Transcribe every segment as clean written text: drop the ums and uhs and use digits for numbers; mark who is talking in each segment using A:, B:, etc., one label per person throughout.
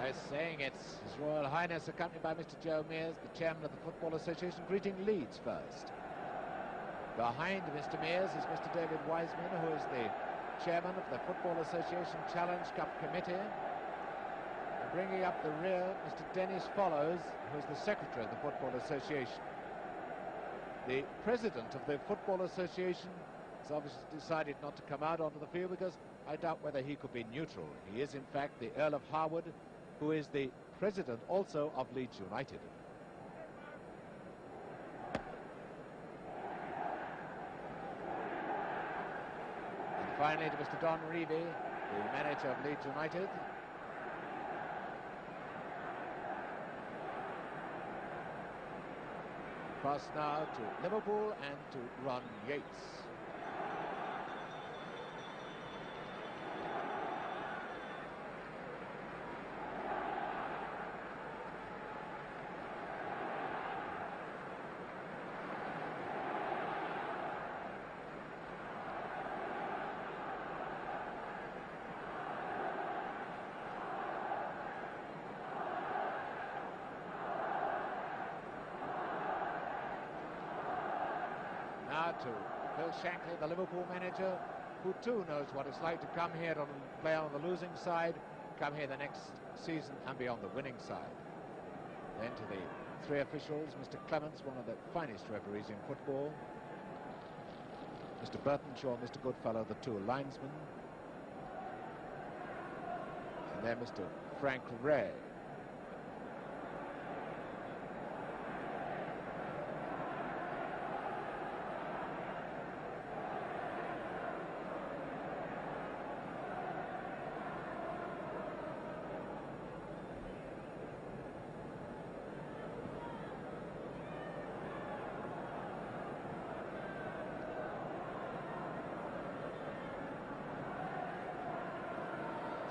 A: Yes, saying it's His Royal Highness, accompanied by Mr. Joe Mears, the chairman of the Football Association, greeting Leeds first. Behind Mr. Mears is Mr. David Wiseman, who is the chairman of the Football Association Challenge Cup Committee. And bringing up the rear, Mr. Dennis Follows, who is the secretary of the Football Association. The president of the Football Association has obviously decided not to come out onto the field because I doubt whether he could be neutral. He is, in fact, the Earl of Harwood, who is the president also of Leeds United. And finally to Mr. Don Reevy, the manager of Leeds United. Pass now to Liverpool and to Ron Yates. Now to Phil Shankly, the Liverpool manager, who too knows what it's like to come here and play on the losing side, come here the next season and be on the winning side. Then to the three officials, Mr. Clements, one of the finest referees in football, Mr. Burtonshaw, Mr. Goodfellow, the two linesmen, and then Mr. Frank Ray.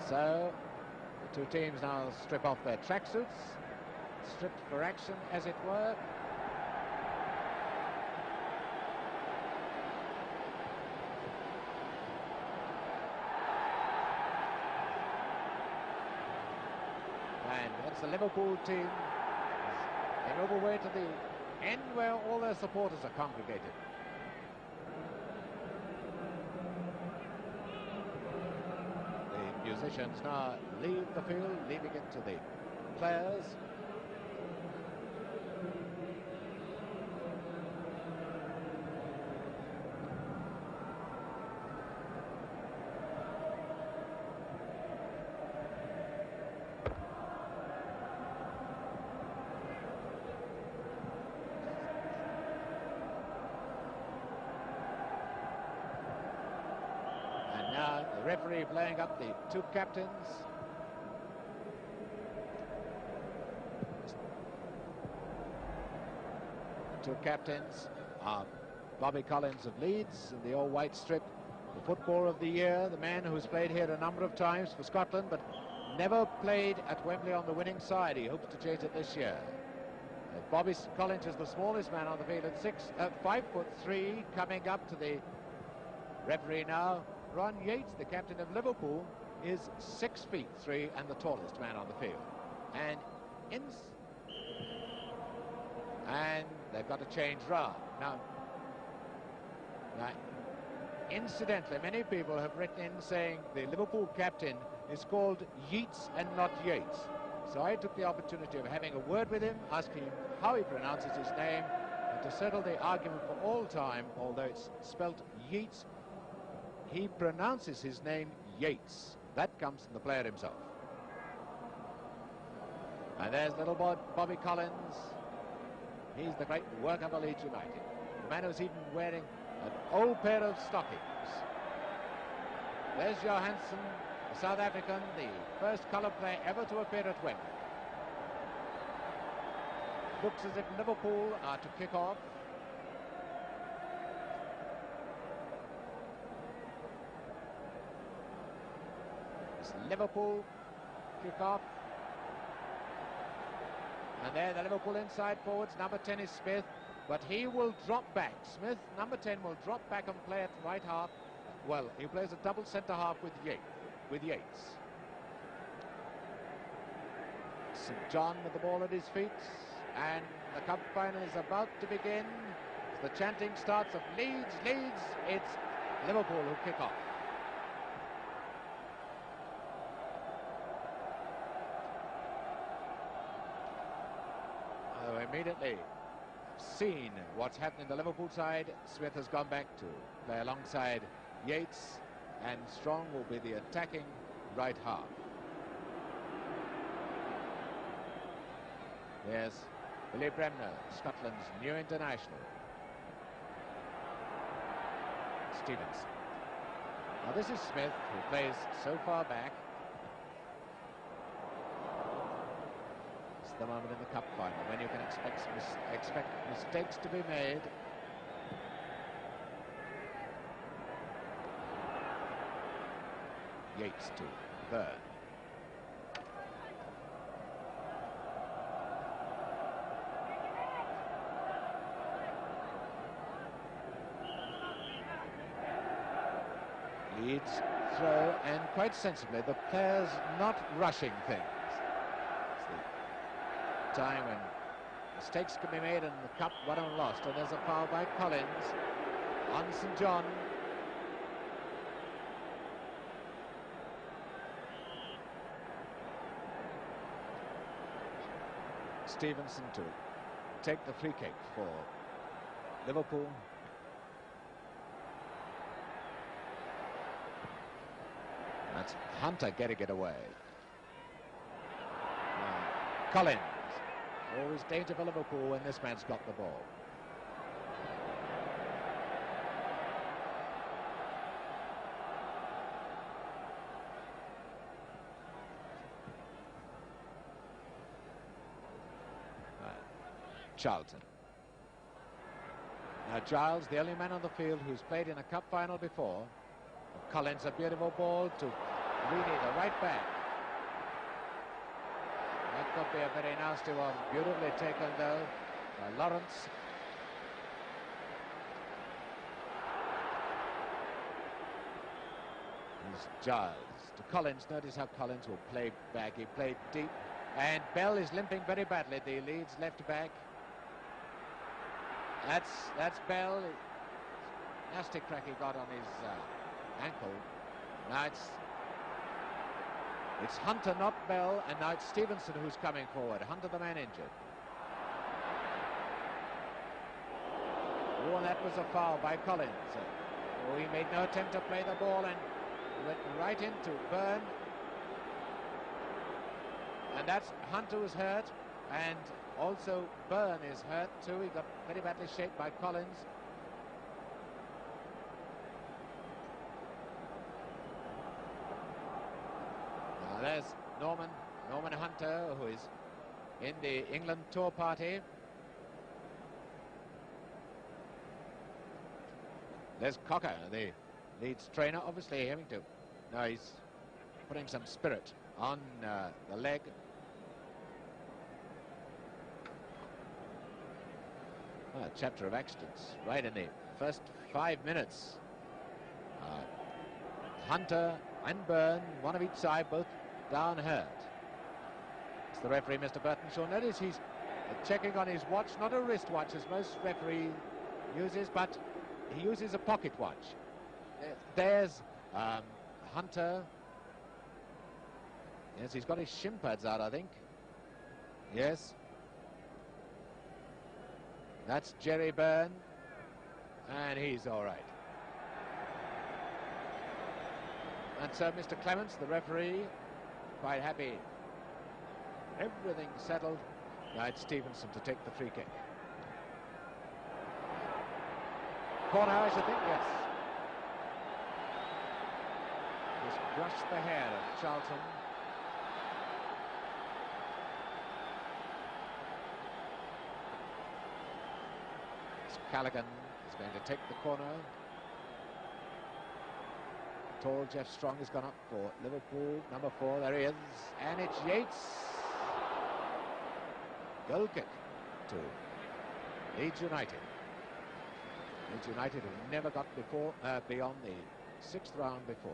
A: So, the two teams now strip off their tracksuits, stripped for action, as it were. And that's the Liverpool team. They move away to the end where all their supporters are congregated. Musicians now leave the field, leaving it to the players. And now the referee playing up the two captains. The two captains are Bobby Collins of Leeds in the all-white strip, the footballer of the year, the man who's played here a number of times for Scotland but never played at Wembley on the winning side. He hopes to change it this year. Bobby Collins is the smallest man on the field at 5'3", coming up to the referee now. Ron Yates, the captain of Liverpool, is 6'3" and the tallest man on the field. And they've got to change round. Now, incidentally, many people have written in saying the Liverpool captain is called Yeats and not Yates. So I took the opportunity of having a word with him, asking him how he pronounces his name, and to settle the argument for all time, although it's spelt Yeats, he pronounces his name Yates. That comes from the player himself. And there's little Bobby Collins. He's the great worker for Leeds United. The man who's even wearing an old pair of stockings. There's Johansson, the South African, the first colour player ever to appear at Wembley. Looks as if Liverpool are to kick off. Liverpool kick off, and there the Liverpool inside forwards. Number 10 is Smith, but he will drop back. Smith, number 10, will drop back and play at right half. Well, he plays a double centre half with Yates. St. John with the ball at his feet, and the cup final is about to begin. As the chanting starts of Leeds, Leeds, it's Liverpool who kick off. Immediately seen what's happened in the Liverpool side. Smith has gone back to play alongside Yates, and Strong will be the attacking right half. Yes, Billy Bremner, Scotland's new international. Stevenson. Now this is Smith, who plays so far back. It's the moment in the cup final when you can expect mistakes to be made. Yates to Byrne. Leeds throw, and quite sensibly, the players not rushing things. It's the time when mistakes can be made and the cup won and lost, and there's a foul by Collins on St. John. Stevenson to take the free kick for Liverpool. That's Hunter getting it away. Collins. Always danger for Liverpool when this man's got the ball. Charlton. Now Giles, the only man on the field who's played in a cup final before. Collins, a beautiful ball to Reedy, the right back. That could be a very nasty one. Beautifully taken though by Lawrence. Here's Giles to Collins. Notice how Collins will play back. He played deep. And Bell is limping very badly, the Leeds left back. That's Bell. Nasty crack he got on his ankle. Now it's Hunter, not Bell, and now it's Stevenson who's coming forward. Hunter, the man injured. Oh, and that was a foul by Collins. Oh, he made no attempt to play the ball and went right into Byrne. And that's Hunter was hurt, and also Byrne is hurt too. He got very badly shaped by Collins. Now there's Norman Hunter, who is in the England tour party. There's Cocker, the Leeds trainer, obviously having to. No, he's putting some spirit on the leg. A chapter of accidents right in the first 5 minutes. Hunter and Byrne, one of each side, both down hurt. It's the referee, Mr. Burtonshaw. Notice he's checking on his watch, not a wristwatch as most referee uses, but he uses a pocket watch. There's Hunter. Yes, he's got his shin pads out, I think. Yes. That's Jerry Byrne, and he's all right. And so Mr. Clements, the referee, quite happy. Everything settled. Now it's Stevenson to take the free kick. Corner, I should think, yes. Just brushed the hair of Charlton. Callaghan is going to take the corner. Tall Jeff Strong has gone up for Liverpool, number 4, there he is, and it's Yates. Goal kick to Leeds United. Leeds United who never got beyond the 6th round before.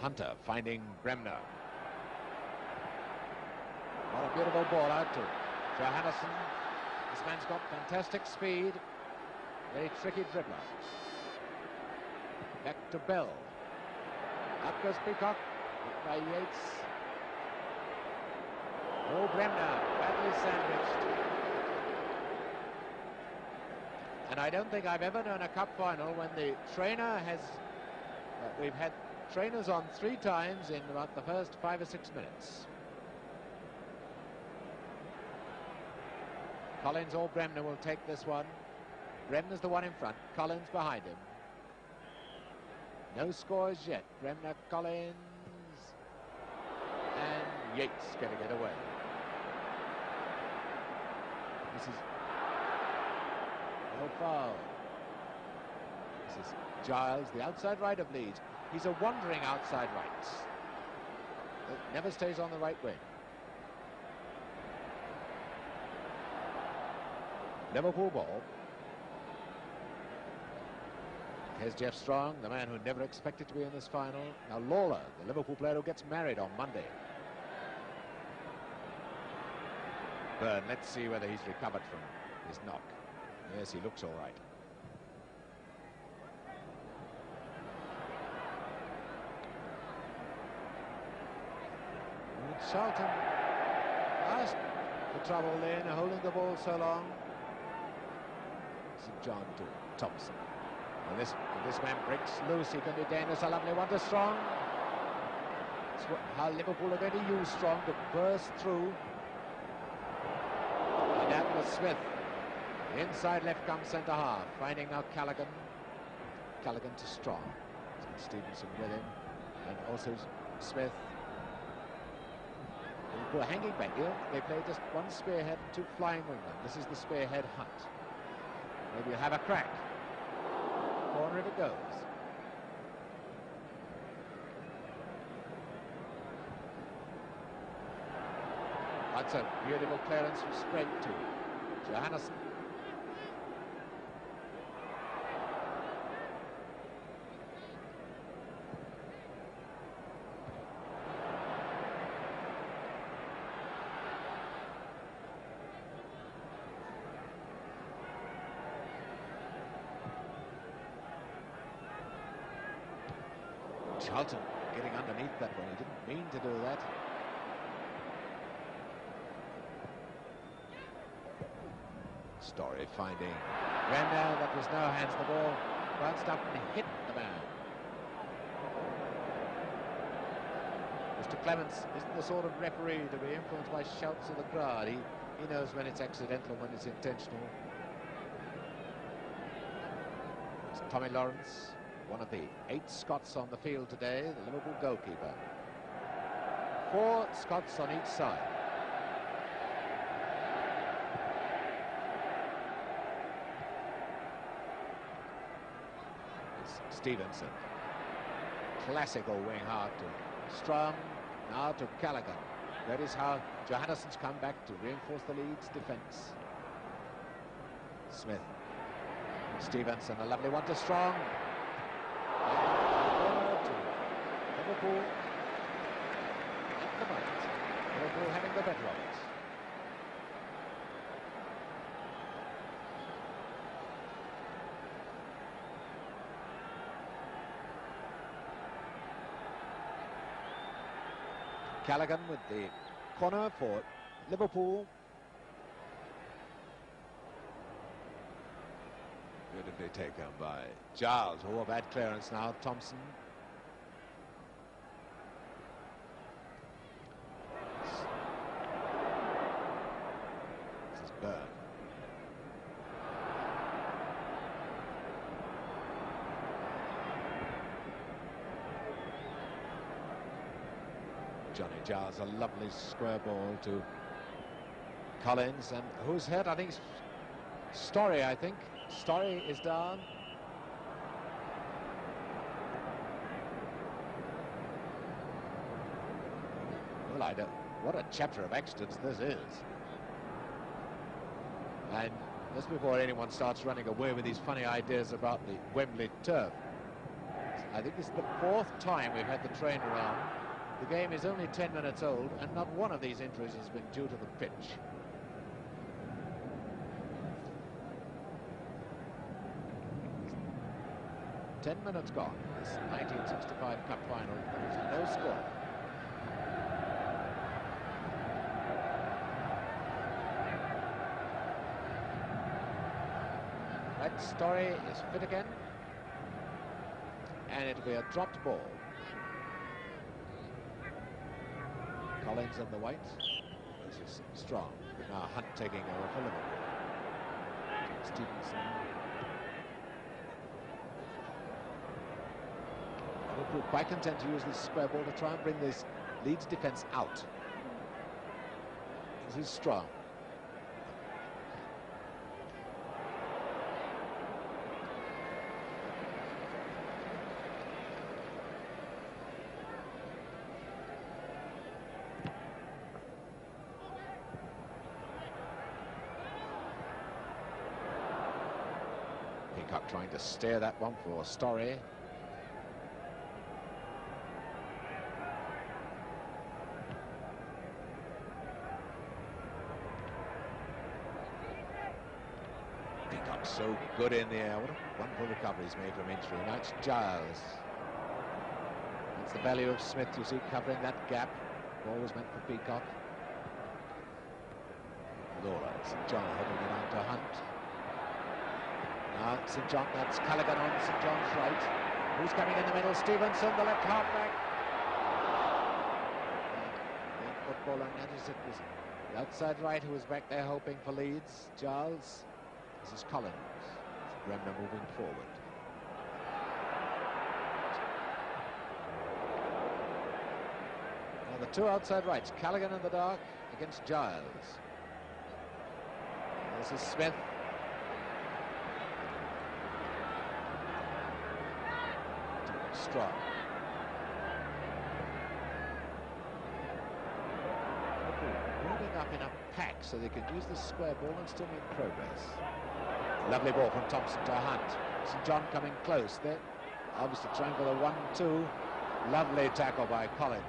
A: Hunter finding Bremner. What a beautiful ball out to Johannesson. This man's got fantastic speed. Very tricky dribbler. Back to Bell. Up goes Peacock. Hit by Yates. Oh, Bremner, badly sandwiched. And I don't think I've ever known a cup final when the trainer has... we've had trainers on 3 times in about the first 5 or 6 minutes. Collins or Bremner will take this one. Bremner's the one in front, Collins behind him. No scores yet. Bremner, Collins, and Yates getting it away. This is no foul. This is Giles, the outside right of Leeds. He's a wandering outside right. It never stays on the right wing. Liverpool ball. Here's Jeff Strong, the man who never expected to be in this final. Now Lawler, the Liverpool player who gets married on Monday. Byrne, let's see whether he's recovered from his knock. Yes, he looks all right. And Charlton asked for trouble then, holding the ball so long. St. John to Thompson. And this man breaks loose, he can be dangerous. A lovely one to Strong. That's how Liverpool are going to use Strong to burst through. And that was Smith. Inside left comes centre half, finding now Callaghan. Callaghan to Strong. Stevenson with him, and also Smith. Liverpool hanging back here. They play just one spearhead and 2 flying wingmen. This is the spearhead hunt. Maybe you'll have a crack. Corner if it goes. That's a beautiful clearance from Sprague to Johannesson. Charlton getting underneath that one. He didn't mean to do that. Story finding Bremner. That was no hands. The ball bounced up and hit the man. Mr. Clements isn't the sort of referee to be influenced by shouts of the crowd. He knows when it's accidental, when it's intentional. It's Tommy Lawrence, one of the 8 Scots on the field today, the Liverpool goalkeeper. 4 Scots on each side. It's Stevenson. Classical wing hard to Strong, now to Callaghan. That is how Johannesson's come back to reinforce the Leeds defence. Smith. Stevenson, a lovely one to Strong. Liverpool at the moment. Liverpool having the better of it. Callaghan with the corner for Liverpool. Beautifully taken by Giles. Oh, a bad clearance now. Thompson. This is Byrne. Johnny Giles, a lovely square ball to Collins, and who's hurt? I think it's Story, I think. Story is down. Well, I don't... What a chapter of accidents this is. And just before anyone starts running away with these funny ideas about the Wembley turf, I think this is the 4th time we've had the train around. The game is only 10 minutes old, and not one of these injuries has been due to the pitch. Ten minutes gone. This 1965 Cup final. There is no score. That Story is fit again, and it'll be a dropped ball. Collins on the white. This is Strong. Now Hunt taking over for Liverpool. Stevenson. Liverpool quite content to use this square ball to try and bring this Leeds defence out. This is Strong. Peacock trying to steer that one for Story. Peacock so good in the air. What a wonderful recovery he's made from injury. Now it's Giles. That's the value of Smith, you see, covering that gap. Ball was meant for Peacock. Laura, St. John heading it on to Hunt. Now St. John, that's Callaghan on St. John's right. Who's coming in the middle? Stevenson, the left half-back. The footballer noticed it was the outside right who was back there hoping for Leeds. Giles. This is Collins. Bremner moving forward. Now the two outside rights, Callaghan in the dark against Giles. This is Smith. Strong. Moving up in a pack so they can use the square ball and still make progress. Lovely ball from Thompson to Hunt. St. John coming close. They're obviously trying for the 1-2. Lovely tackle by Collins.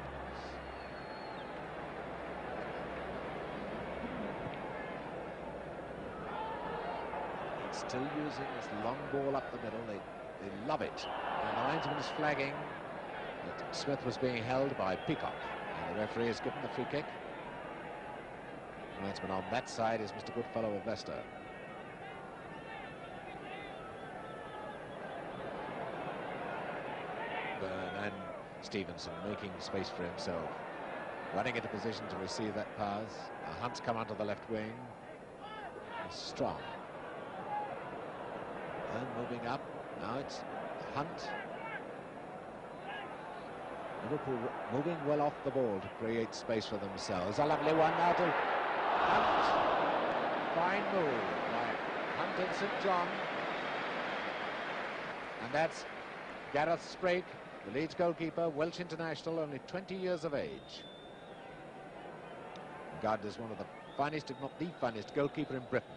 A: Still using this long ball up the middle. They love it. And the linesman is flagging that Smith was being held by Peacock. And the referee has given the free kick. The linesman on that side is Mr. Goodfellow of Leicester. Byrne and Stevenson making space for himself. Running into position to receive that pass. Hunt's come onto the left wing. Strong. And moving up. Now it's Hunt. Liverpool moving well off the ball to create space for themselves. A lovely one now to Hunt. Fine move by Hunt and St. John. And that's Gareth Sprake, the Leeds goalkeeper, Welsh international, only 20 years of age. Regarded as one of the finest, if not the finest, goalkeeper in Britain.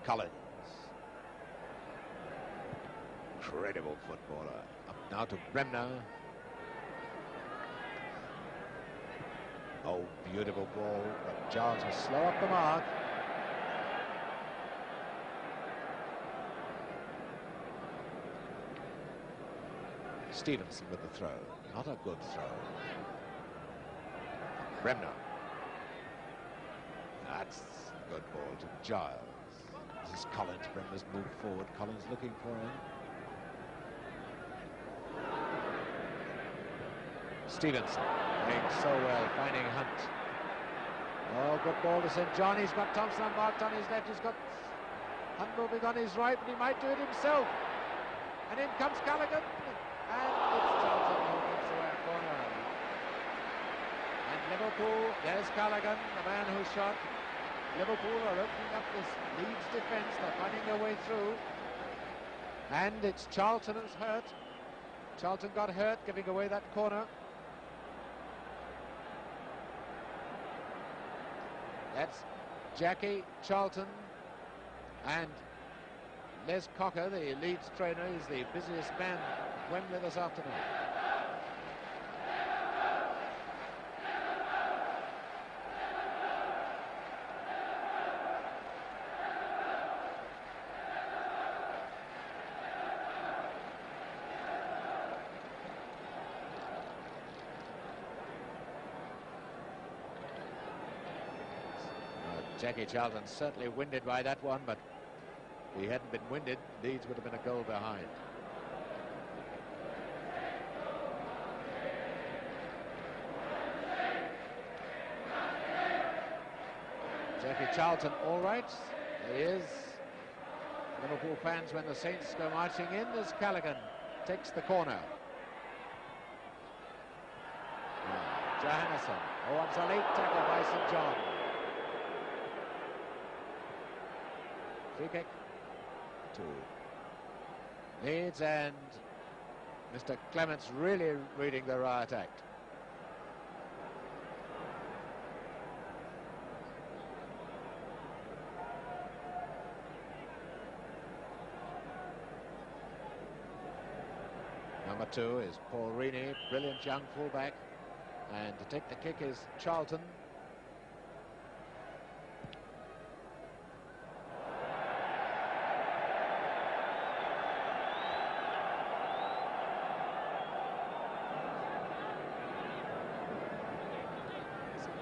A: Collins. Incredible footballer. Up now to Bremner. Oh, beautiful ball. But Giles was slow up the mark. Stevenson with the throw. Not a good throw. Bremner. That's a good ball to Giles. This is Collins. Bremner's moved forward. Collins looking for him. Stevenson playing so well, finding Hunt. Oh, good ball to St. John. He's got Thompson marked on his left. He's got Hunt moving on his right, but he might do it himself. And in comes Callaghan. And it's Charlton who gets away a corner. And Liverpool, there's Callaghan, the man who shot. Liverpool are opening up this Leeds defence. They're finding their way through. And it's Charlton who's hurt. Charlton got hurt, giving away that corner. That's Jackie Charlton, and Les Cocker, the Leeds trainer, is the busiest man at Wembley this afternoon. Jackie Charlton certainly winded by that one, but if he hadn't been winded, Leeds would have been a goal behind. Jackie Charlton, all right. There he is. Liverpool fans when the Saints go marching in as Callaghan takes the corner. Johannesson. Oh, it's a late tackle by St. John. Free kick to Leeds, and Mr. Clements really reading the riot act. Number 2 is Paul Reaney, brilliant young fullback, and to take the kick is Charlton.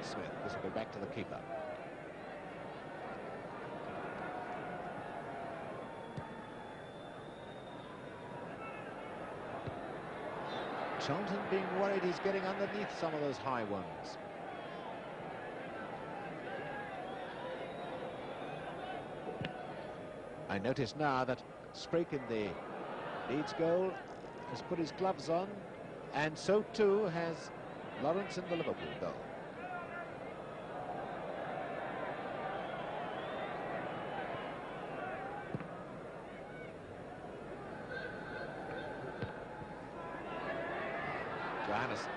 A: Smith, this will go back to the keeper. Charlton being worried he's getting underneath some of those high ones. I notice now that Sprake in the Leeds goal has put his gloves on, and so too has Lawrence in the Liverpool goal. Johannesson.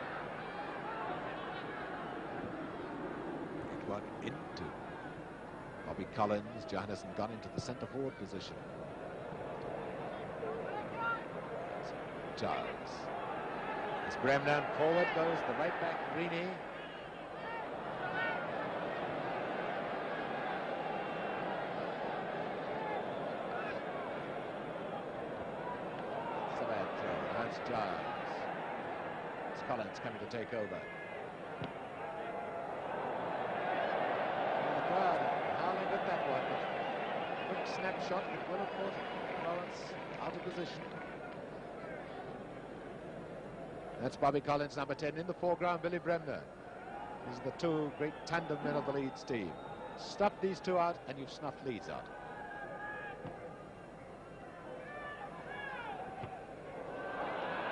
A: It went into Bobby Collins. Johannesson gone into the centre forward position. Giles. As Bremner forward goes the right back, Reaney. It's a bad throw. That's Giles. Collins coming to take over. And the crowd howling with that one. Quick snapshot that will have put Lawrence out of position. That's Bobby Collins, number 10. In the foreground, Billy Bremner. These are the two great tandem men of the Leeds team. Snuff these two out and you've snuffed Leeds out.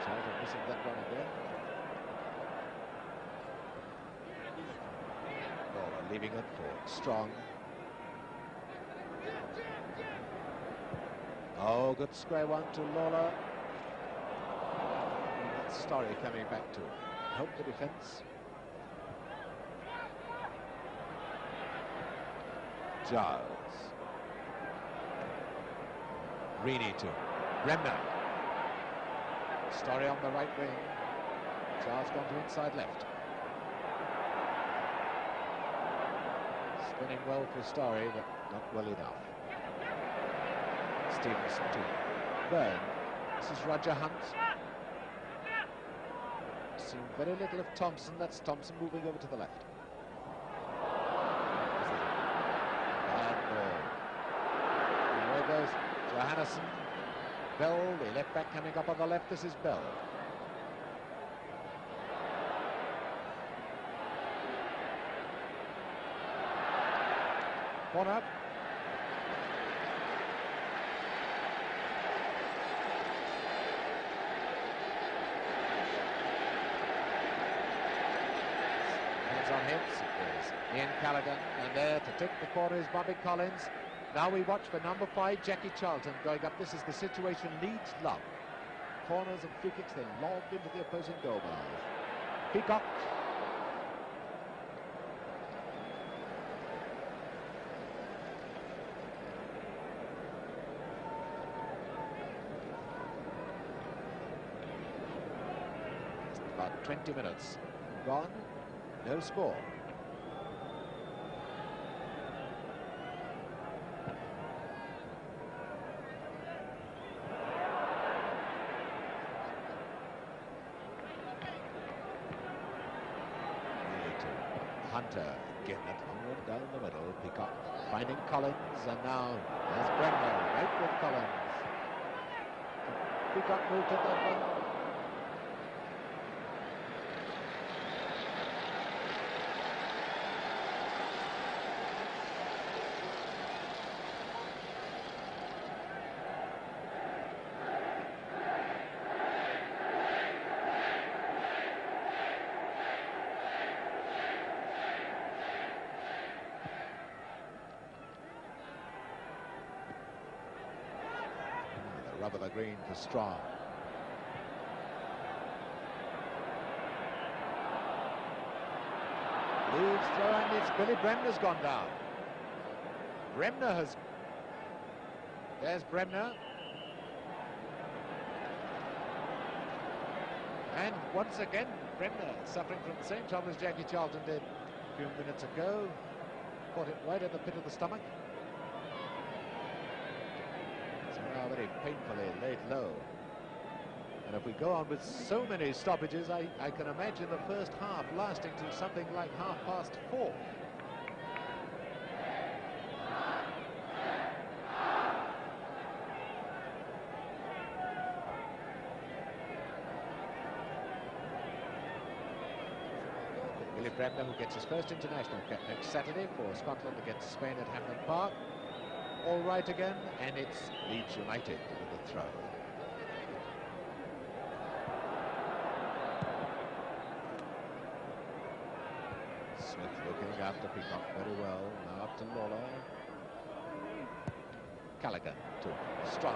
A: Charlton missing that one again. Leaving it for Strong. Oh, good square one to Lawler. And that's Story coming back to help the defence. Giles. Reaney to Bremner. Story on the right wing. Giles gone to inside left. Spinning well for Story, but not well enough. Stevenson to Byrne. This is Roger Hunt. Seen very little of Thompson. That's Thompson moving over to the left. Bad ball. And there goes Johannesson. Bell, the left back coming up on the left. This is Bell. Corner. Hands on hips is Ian Callaghan, and there to take the corner is Bobby Collins. Now we watch for number 5, Jackie Charlton, going up. This is the situation Leeds love. Corners and free kicks, they're lobbed into the opposing goal bar. Peacock. About 20 minutes gone, no score. Hunter again at home down the middle. Peacock finding Collins, and now there's Bremner right with Collins. Peacock moved to that one. Rub of the green for Strong. Leeds throw, and it's Billy Bremner's gone down. Bremner has... There's Bremner. And once again, Bremner suffering from the same trouble as Jackie Charlton did a few minutes ago. Caught it right in the pit of the stomach. Very painfully laid low, and if we go on with so many stoppages, I can imagine the first half lasting to something like 4:30. Billy Bremner, who gets his first international cap next Saturday for Scotland against Spain at Hampden Park. All right again, and it's Leeds United with the throw. Smith looking after Peacock very well. Now up to Lawler. Callaghan to Strong.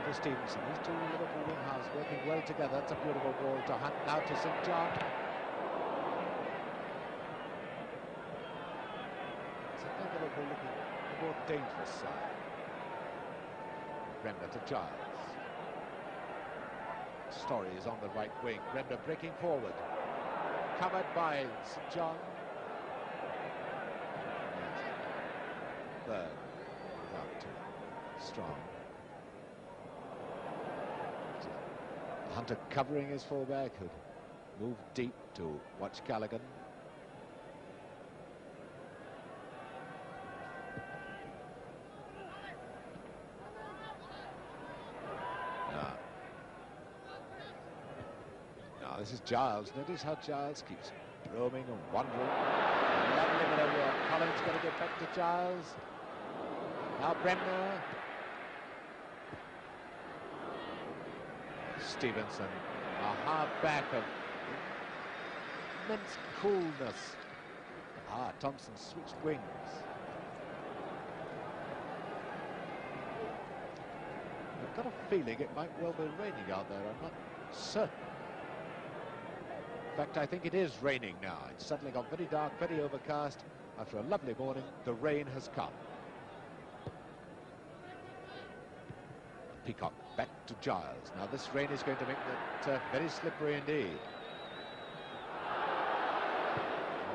A: To Stevenson. These two Liverpool wing halves working well together. It's a beautiful ball to Hunt. Now to St. John. Liverpool looking the more dangerous side. Bremner to Giles. Story is on the right wing. Bremner breaking forward. Covered by St. John. Berg out to Strong. Hunter covering his fullback, who moved deep to watch Callaghan. This is Giles. Notice how Giles keeps roaming and wandering. Lovely bit of work. Collins got to get back to Giles. Now Bremner. Stevenson. A hard back of immense coolness. Thompson switched wings. I've got a feeling it might well be raining out there. I'm not certain. In fact, I think it is raining now. It's suddenly got very dark, very overcast. After a lovely morning, the rain has come. Peacock back to Giles. Now this rain is going to make the turf very slippery indeed.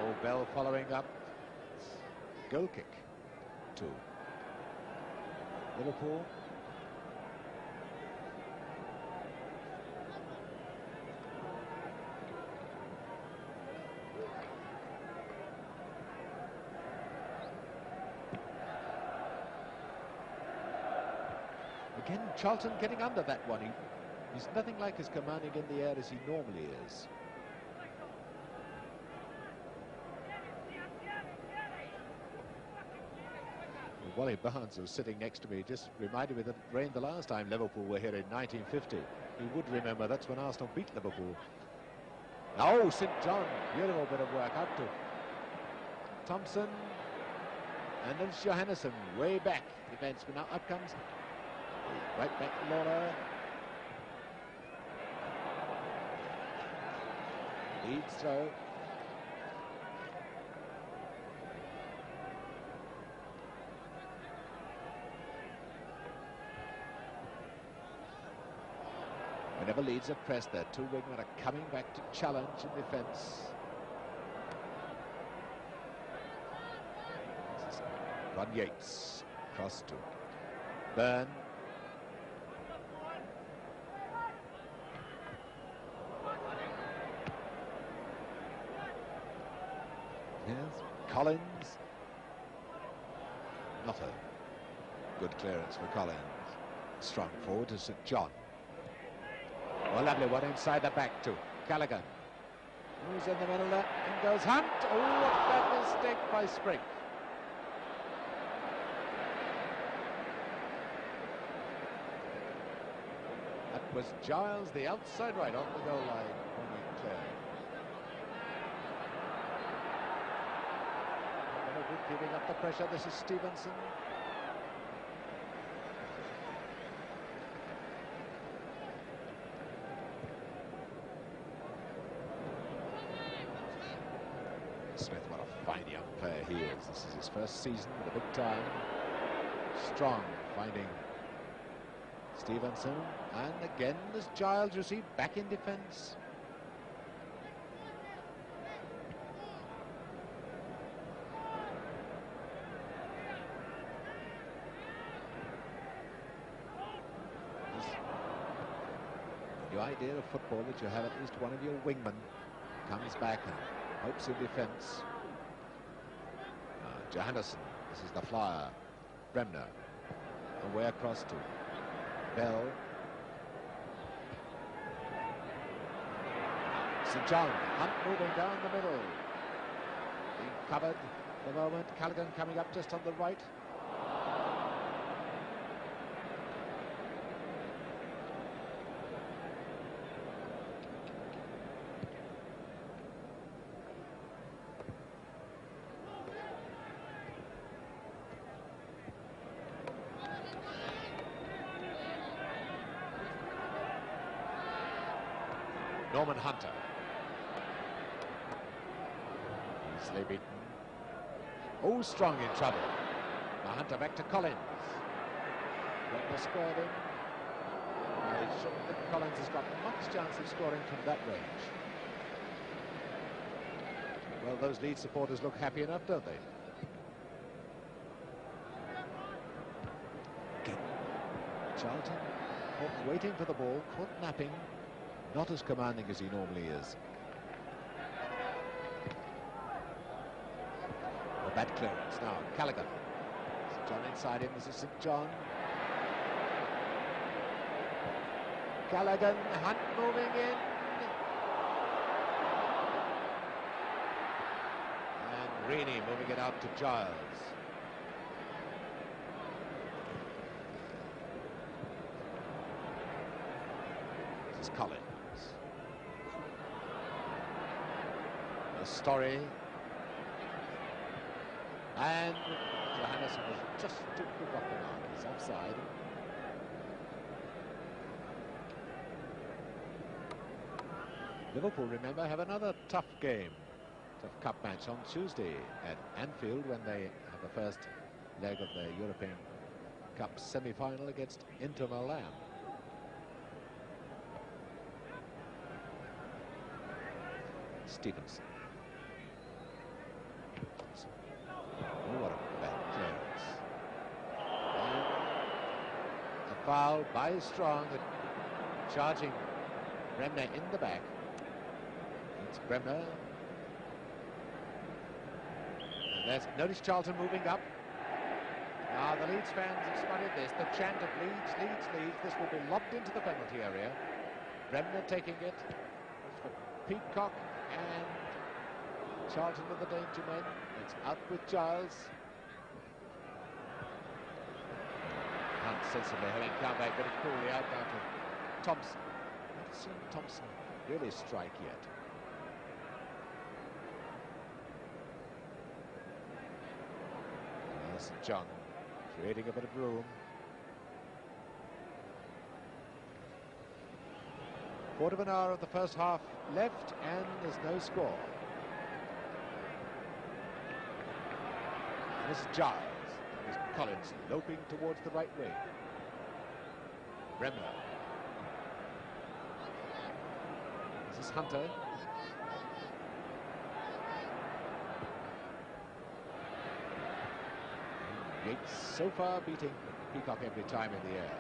A: Oh, Bell following up. Goal kick to Liverpool. Again, Charlton getting under that one. He's nothing like as commanding in the air as he normally is. Wally Barnes, who's sitting next to me, just reminded me that it rained the last time Liverpool were here in 1950. He would remember that's when Arsenal beat Liverpool. Oh, St. John, beautiful bit of work up to Thompson. And then Johannesson way back. Defenseman. Now up comes right back to Lawler. Leeds throw. Whenever Leeds are pressed, their two wingmen are coming back to challenge in defence. Ron Yates, cross to Byrne. Yes, Collins. Not a good clearance for Collins. Strong forward to St John. Oh, lovely one inside the back to Callaghan. Who's in the middle there? In goes Hunt. Oh, what a bad mistake by Spring. That was Giles, the outside right on the goal line when he cleared. Keeping up the pressure. This is Stevenson. Smith, what a fine young player he is. This is his first season with a big time. Strong, finding Stevenson. And again, as Giles received back in defence. The idea of football that you have at least one of your wingmen comes back and hopes in defence. Johannesson, this is the flyer. Bremner, away across to Bell. St John, Hunt moving down the middle. Being covered at the moment. Callaghan coming up just on the right. Norman Hunter. Easily beaten. Oh, Strong in trouble. Now Hunter back to Collins. Bremner squared in. I shouldn't think Collins has got much chance of scoring from that range. Well, those Leeds supporters look happy enough, don't they? Charlton waiting for the ball, caught napping. Not as commanding as he normally is. A bad clearance now. Callaghan. St John inside him. This is St John. Callaghan. Hunt moving in. And Reaney moving it out to Giles. This is Collins. Story, and Johannesson was just too quick off the mark. He's offside. Liverpool, remember, have another tough game, tough cup match on Tuesday at Anfield when they have the first leg of the European Cup semi-final against Inter Milan. Stevenson. Oh, what a bad clearance. And a foul by Strong, charging Bremner in the back. It's Bremner. And there's, notice Charlton moving up. Now the Leeds fans have spotted this. The chant of Leeds, Leeds, Leeds. This will be lobbed into the penalty area. Bremner taking it. For Peacock and Charlton are the danger men. It's out with Giles. Hunt sensibly having come back very coolly out now to Thompson. Not seen Thompson really strike yet. There's John creating a bit of room. Quarter of an hour of the first half left and there's no score. This is Giles. This is Collins loping towards the right wing. Bremner. is Hunter. Yates so far beating Peacock every time in the air.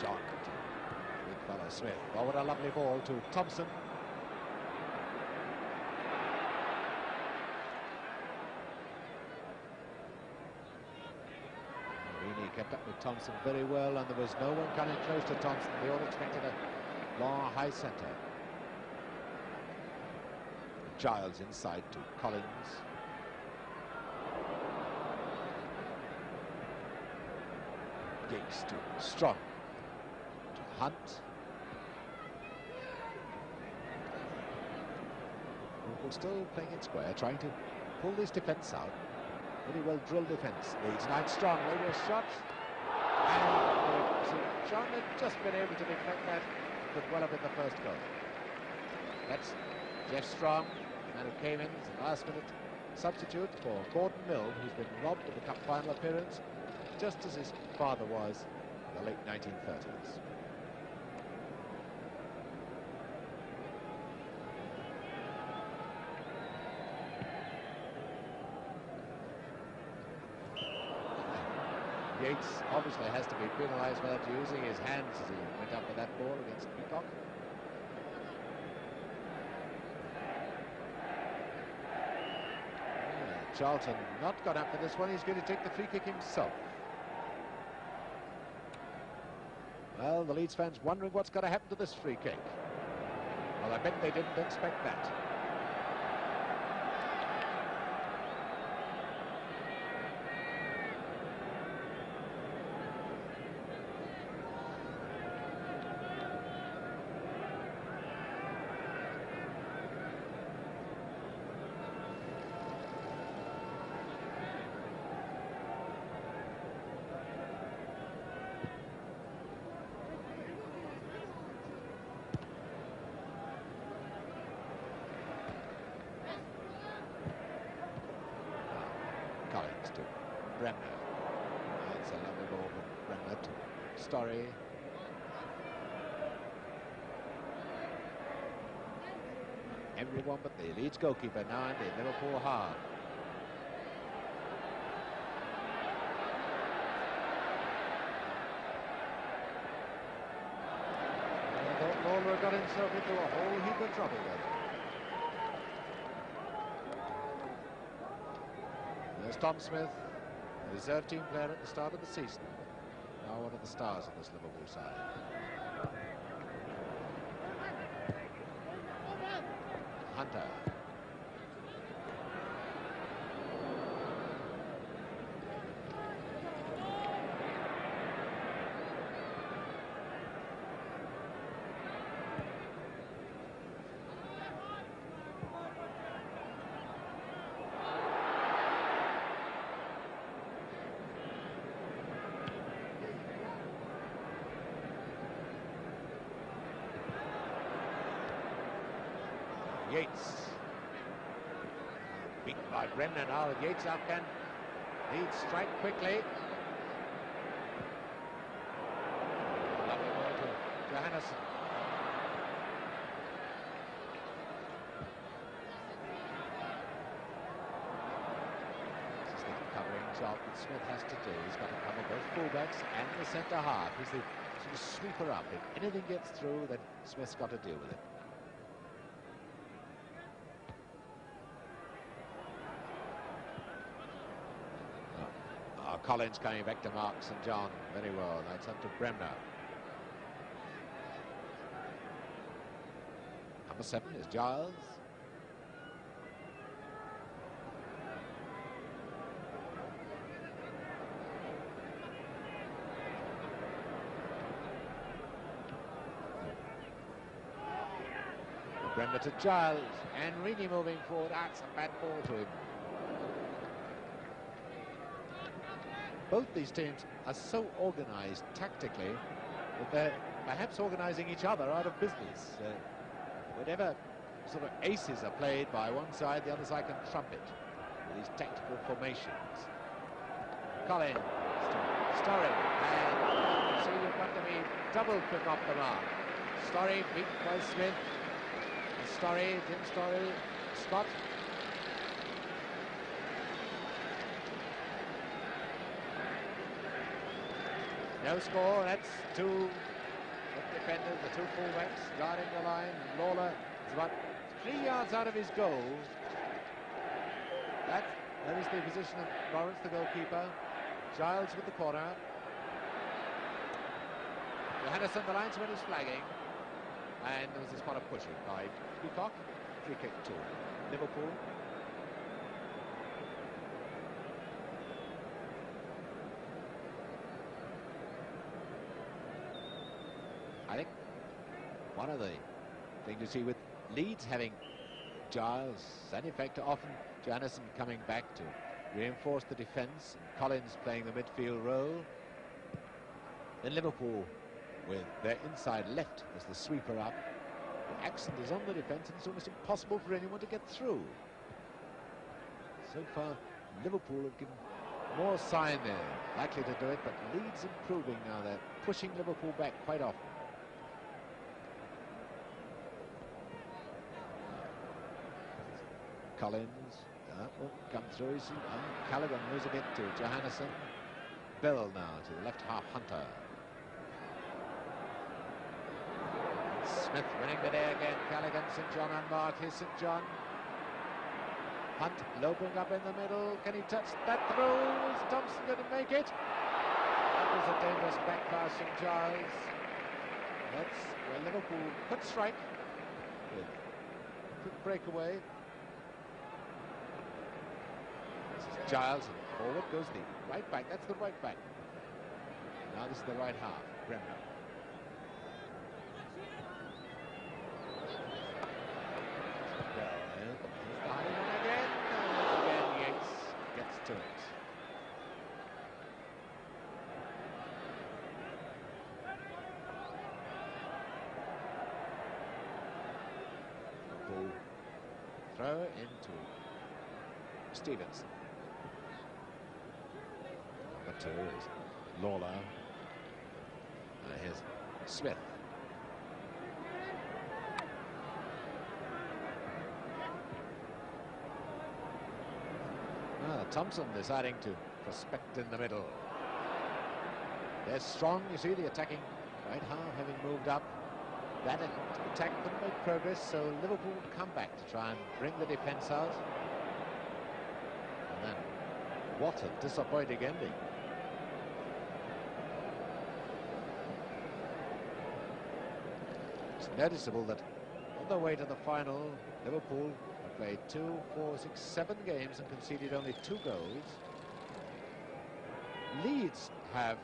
A: John, big fellow Smith. Oh, what a lovely ball to Thompson. Kept up with Thompson very well, and there was no one coming close to Thompson. They all expected a long high centre. Giles inside to Collins. Yates to Strong. To Hunt. Liverpool still playing it square, trying to pull this defence out. Very well drilled defence. Leeds night Strong. Maybe a shot. And John had just been able to deflect that, but well up in the first goal. That's Jeff Strong, the man who came in as a last-minute substitute for Gordon Mill, who's been robbed of the cup final appearance, just as his father was in the late 1930s. Yates obviously has to be penalised for that, using his hands as he went up with that ball against Peacock. Yeah, Charlton not got up for this one. He's going to take the free kick himself. Well, the Leeds fans wondering what's going to happen to this free kick. Well, I bet they didn't expect that. To Bremner. It's a lovely ball from Bremner to Storey. Everyone but the Leeds goalkeeper now in the Liverpool half. I thought Lawler got himself into a whole heap of trouble there. There's Tom Smith, the reserve team player at the start of the season. Now one of the stars of this Liverpool side. Hunter. Yates. Beaten by Bremner now. Yates out can Leeds strike quickly. Lovely ball to Johannesson. This is the covering job that Smith has to do. He's got to cover both fullbacks and the centre half. He's the sort of sweeper up. If anything gets through, then Smith's got to deal with it. Collins coming back to mark St John very well. That's up to Bremner. Number 7 is Giles. Bremner to Giles, and Reedy moving forward. That's a bad ball to him. Both these teams are so organised tactically that they're perhaps organising each other out of business. Whatever sort of aces are played by one side, the other side can trump it with these tactical formations. Collins to Story, and you see you've got to be double quick off the mark. Story beat by Smith. Story, Jim Story, Scott. No score, that's two defenders, the two fullbacks guarding the line. Lawler is about 3 yards out of his goal. That is the position of Lawrence, the goalkeeper. Giles with the corner. Johannesson, the linesman, is flagging. And there was a spot of pushing by Peacock. Free kick to Liverpool. I think one of the things you see with Leeds having Giles and in fact often Johannesson coming back to reinforce the defence, and Collins playing the midfield role. Then Liverpool with their inside left as the sweeper up. The accent is on the defence and it's almost impossible for anyone to get through. So far Liverpool have given more sign there, likely to do it, but Leeds improving now. They're pushing Liverpool back quite often. Collins won't come through. Callaghan moves a bit to Johannesson. Bell now to the left half, Hunter. Smith winning the day again. Callaghan, St John unmarked. Here's St John. Hunt loping up in the middle. Can he touch that through? Is Thompson going to make it? That was a dangerous back pass from Giles. That's where Liverpool could strike with a quick breakaway. Giles, and forward goes the right back. That's the right back. Now this is the right half. Bremner. Here's the high one again. And again Yates gets to it. Ball throw into Stevenson. Number 2 is Lawler. Here's Smith. Thompson deciding to prospect in the middle. They're strong, you see, the attacking right half having moved up. That attack couldn't make progress, so Liverpool would come back to try and bring the defence out. And then, what a disappointing ending. It's noticeable that on the way to the final, Liverpool have played 2, 4, 6, 7 games and conceded only 2 goals. Leeds have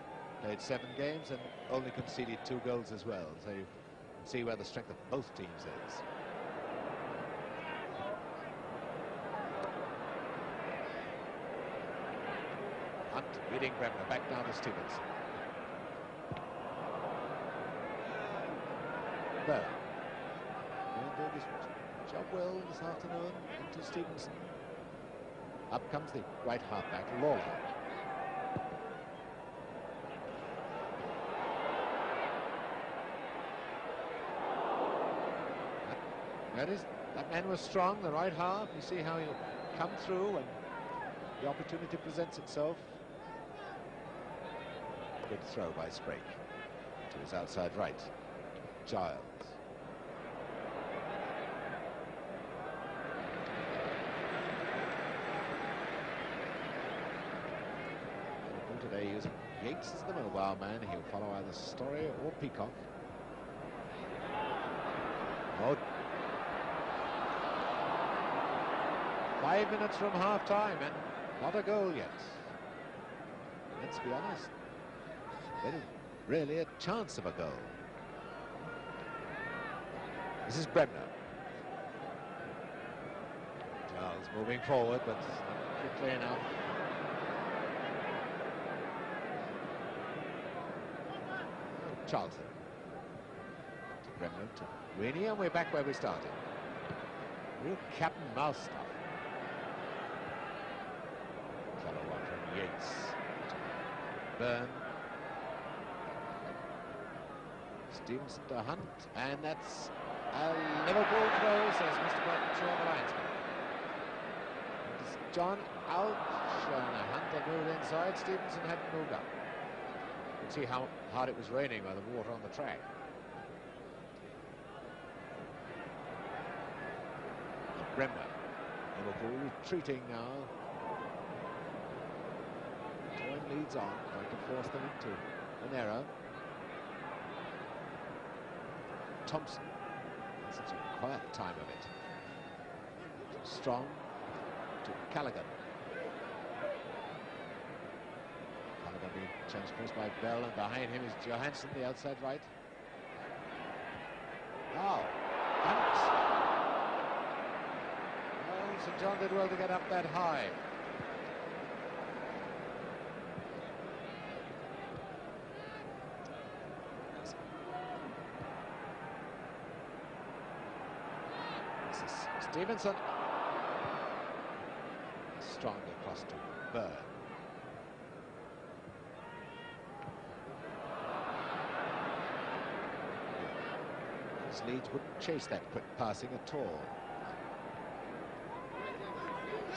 A: played 7 games and only conceded 2 goals as well. So you can see where the strength of both teams is. Hunt beating Bremner, back down to Stevenson. Bell. Doing his job well this afternoon. Into Stevenson. Up comes the right half-back, Lawler. Notice that man was strong, the right half. You see how he'll come through when the opportunity presents itself. Good throw by Sprake to his outside right. Giles. Today using Yates as the mobile man. He'll follow either Story or Peacock. Oh. 5 minutes from half-time and not a goal yet. Let's be honest, there isn't really a chance of a goal. This is Bremner. Giles moving forward, but not quickly enough. Charlton. To Bremner, to Winnie, and we're back where we started. Real cat and mouse stuff. Clever one from Yates. Byrne. Stevenson to Hunt, and that's a Liverpool throw, says Mr. Burton, the linesman. It's John out, Hunt had moved inside, Stevenson hadn't moved up. You can see how hard it was raining by the water on the track. And Bremner, Liverpool retreating now. Toyn leads on, trying to force them into an error. Thompson, such a quiet time of it. Strong to Callaghan. Callaghan being transposed by Bell, and behind him is Johansson, the outside right. Now, Hunt. Oh, St John did well to get up that high. Stevenson. Strongly across to Byrne. His Leeds wouldn't chase that quick passing at all.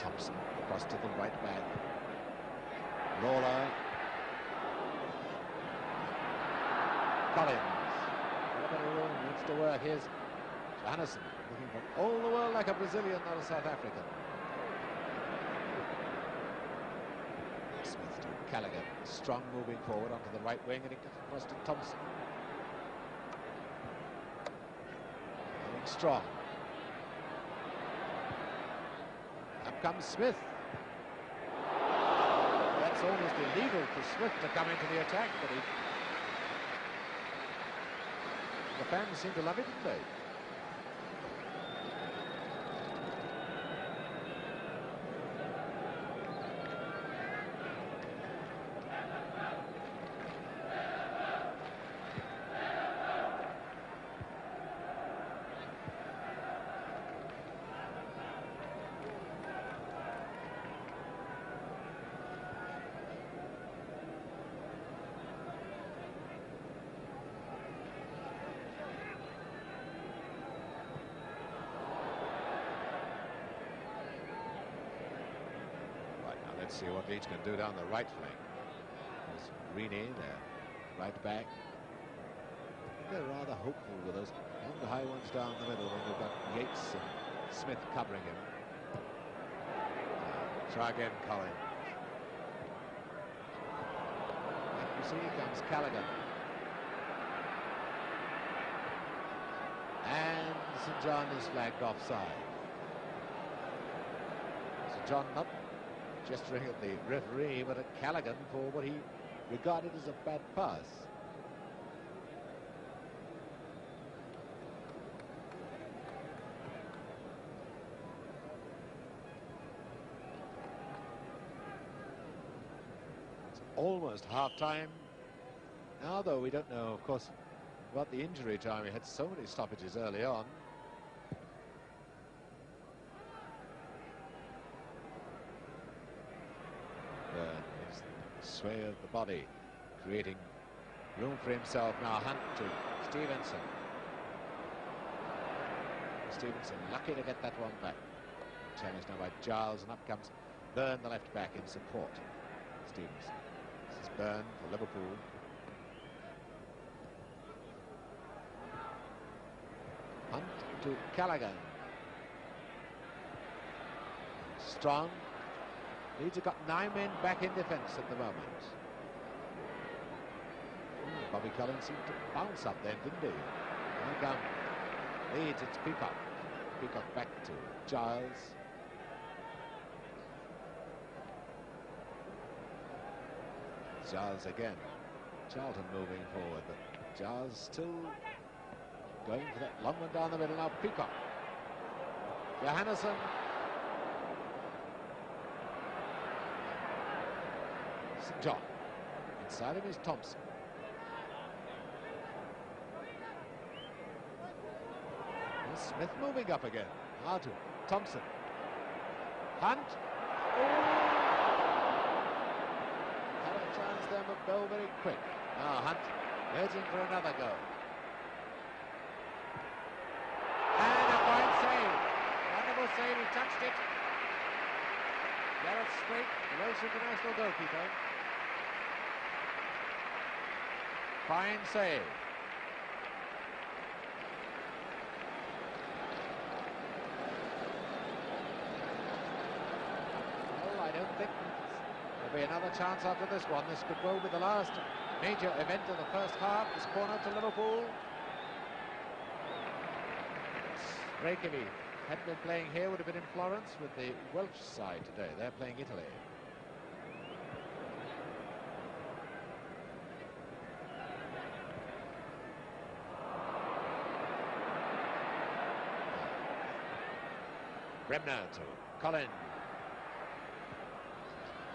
A: Thompson across to the right back. Lawler. Collins. A bit of room, needs to work. Here's Johansson, looking for all the world like a Brazilian, not a South African. Smith to Callaghan, Strong moving forward onto the right wing, and it gets across to Thompson. Going Strong. Up comes Smith. That's almost illegal for Smith to come into the attack, but the fans seem to love it, didn't they? Let's see what Leeds can do down the right flank. There's Rini, their right back. They're rather hopeful with those long high ones down the middle when they've got Yates and Smith covering him. Try again, Colin. And you see, here comes Callaghan. And St John is flagged offside. St John not gesturing at the referee, but at Callaghan for what he regarded as a bad pass. It's almost half-time now, though we don't know, of course, about the injury time. We had so many stoppages early on. Sway of the body, creating room for himself. Now Hunt to Stevenson. Stevenson lucky to get that one back. Challenged now by Giles, and up comes Byrne, the left back, in support. Stevenson. This is Byrne for Liverpool. Hunt to Callaghan. Strong. Leeds have got 9 men back in defence at the moment. Bobby Collins seemed to bounce up then, didn't he? Here come Leeds, it's Peacock. Peacock back to Giles. Giles again. Charlton moving forward, but Giles still going for that long one down the middle. Now Peacock. Johansson. St John. Inside him is Thompson. And Smith moving up again. Now to Thompson. Hunt. Oh! Had a chance there, but go very quick. Now Hunt urging for another go. And a fine save. Wonderful save, he touched it. Gareth Strait, the Welsh international goalkeeper. Fine save. Well, I don't think there'll be another chance after this one. This could well be the last major event of the first half. This corner to Liverpool. Break if he hadn't been playing here, would have been in Florence with the Welsh side today. They're playing Italy. Bremner to Colin.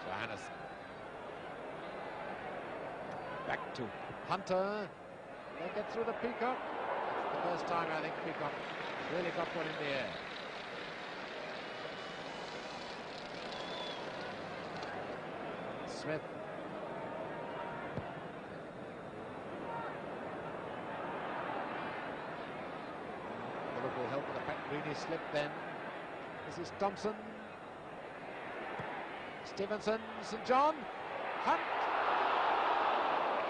A: Johannesson. Back to Hunter. They get through the Peacock. It's the first time I think Peacock really got one in the air. Smith. Liverpool help with a Pat Greeny slip then. This is Thompson. Stevenson, St John. Hunt.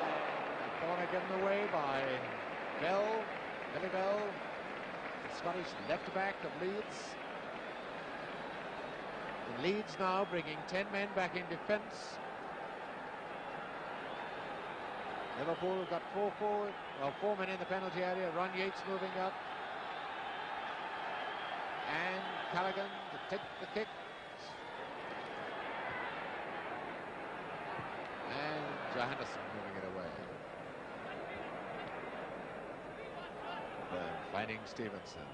A: And the corner given away by Bell. Billy Bell. Scottish left back of Leeds. And Leeds now bringing 10 men back in defence. Liverpool have got four men in the penalty area. Ron Yates moving up. And Callaghan to take the kick. And Johannesson moving it away. Finding Stevenson.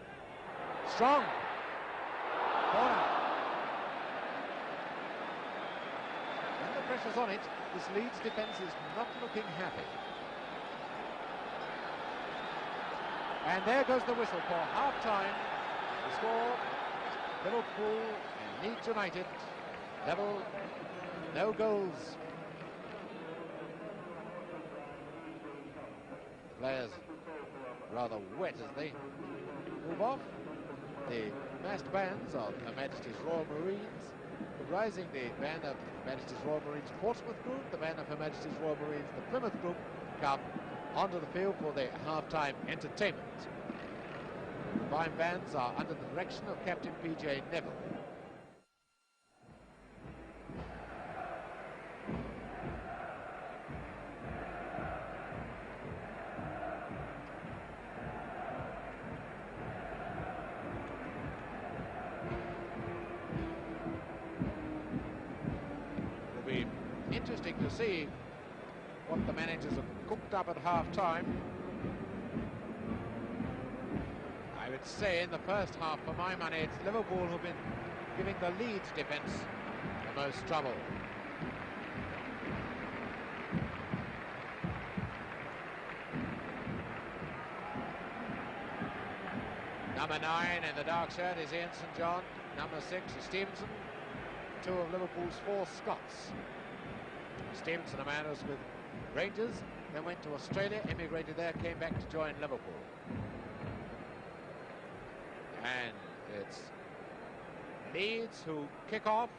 A: Strong. Corner. When the pressure's on it, this Leeds defence is not looking happy. And there goes the whistle for half-time. The score, Liverpool and Leeds United, level, no goals. The players rather wet as they move off. The massed bands of Her Majesty's Royal Marines, comprising the band of Her Majesty's Royal Marines Portsmouth Group, the band of Her Majesty's Royal Marines the Plymouth Group, come onto the field for their half-time entertainment. The combined bands are under the direction of Captain P.J. Neville. Interesting to see what the managers have cooked up at half-time. I would say in the first half, for my money, it's Liverpool who've been giving the Leeds defence the most trouble. Number 9 in the dark shirt is Ian St John. Number 6 is Stevenson. 2 of Liverpool's 4 Scots. Stevenson, a man who was with Rangers, then went to Australia, emigrated there, came back to join Liverpool. And it's Leeds who kick off.